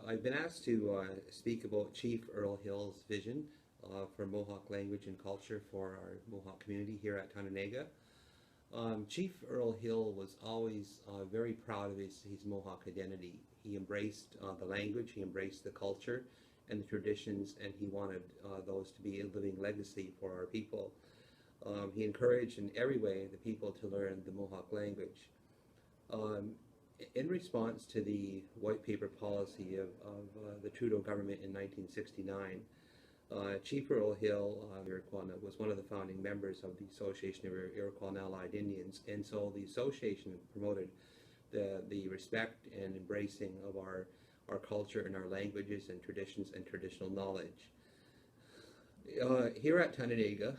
I've been asked to speak about Chief Earl Hill's vision for Mohawk language and culture for our Mohawk community here at Tononega. Chief Earl Hill was always very proud of his Mohawk identity. He embraced the language, he embraced the culture and the traditions, and he wanted those to be a living legacy for our people. He encouraged in every way the people to learn the Mohawk language. In response to the white paper policy of the Trudeau government in 1969, Chief Earl Hill was one of the founding members of the Association of Iroquois and Allied Indians, and so the association promoted the respect and embracing of our culture and our languages and traditions and traditional knowledge. Here at Tononega,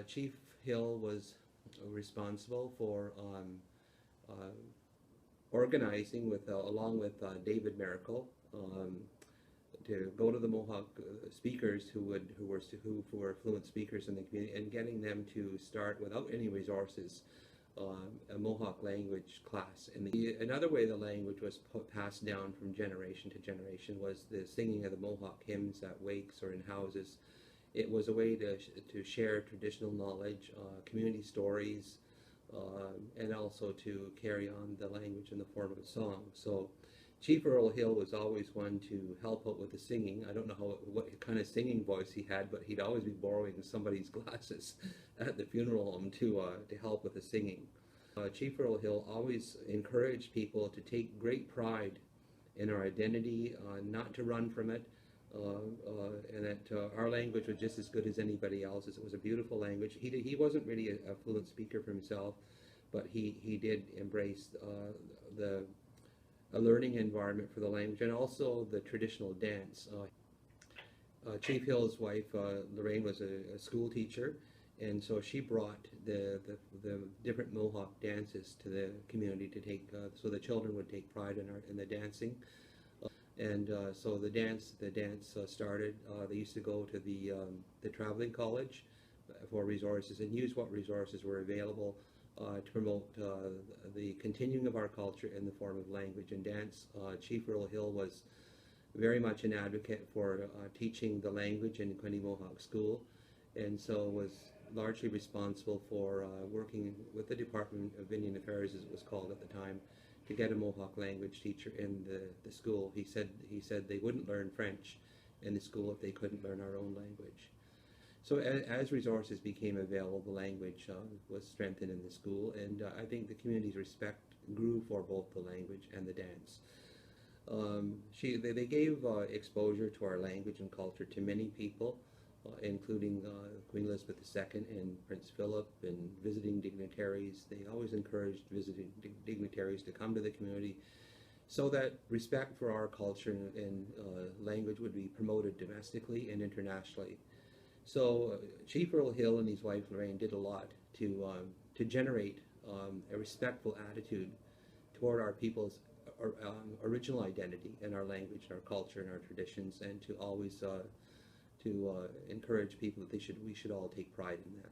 Chief Hill was responsible for organizing along with David Maracle to go to the Mohawk speakers who were fluent speakers in the community and getting them to start without any resources a Mohawk language class. Another way the language was passed down from generation to generation was the singing of the Mohawk hymns at wakes or in houses. It was a way to share traditional knowledge, community stories, and also to carry on the language in the form of a song. So Chief Earl Hill was always one to help out with the singing. I don't know what kind of singing voice he had, but he'd always be borrowing somebody's glasses at the funeral home to help with the singing. Chief Earl Hill always encouraged people to take great pride in our identity, not to run from it, and that our language was just as good as anybody else's. It was a beautiful language. He wasn't really a fluent speaker for himself, but he did embrace a learning environment for the language and also the traditional dance. Chief Hill's wife, Lorraine, was a school teacher, and so she brought the different Mohawk dances to the community to take, so the children would take pride in the dancing. So the dance started. They used to go to the traveling college for resources and use what resources were available to promote the continuing of our culture in the form of language and dance. Chief Earl Hill was very much an advocate for teaching the language in Quinte Mohawk School, and so was largely responsible for working with the Department of Indian Affairs, as it was called at the time, to get a Mohawk language teacher in the school. He said they wouldn't learn French in the school if they couldn't learn our own language. So as resources became available, the language was strengthened in the school, and I think the community's respect grew for both the language and the dance. They gave exposure to our language and culture to many people, including Queen Elizabeth II and Prince Philip, and visiting dignitaries. They always encouraged visiting dignitaries to come to the community so that respect for our culture and language would be promoted domestically and internationally. So Chief Earl Hill and his wife Lorraine did a lot to generate a respectful attitude toward our people's original identity and our language and our culture and our traditions, and to always to encourage people that we should all take pride in that.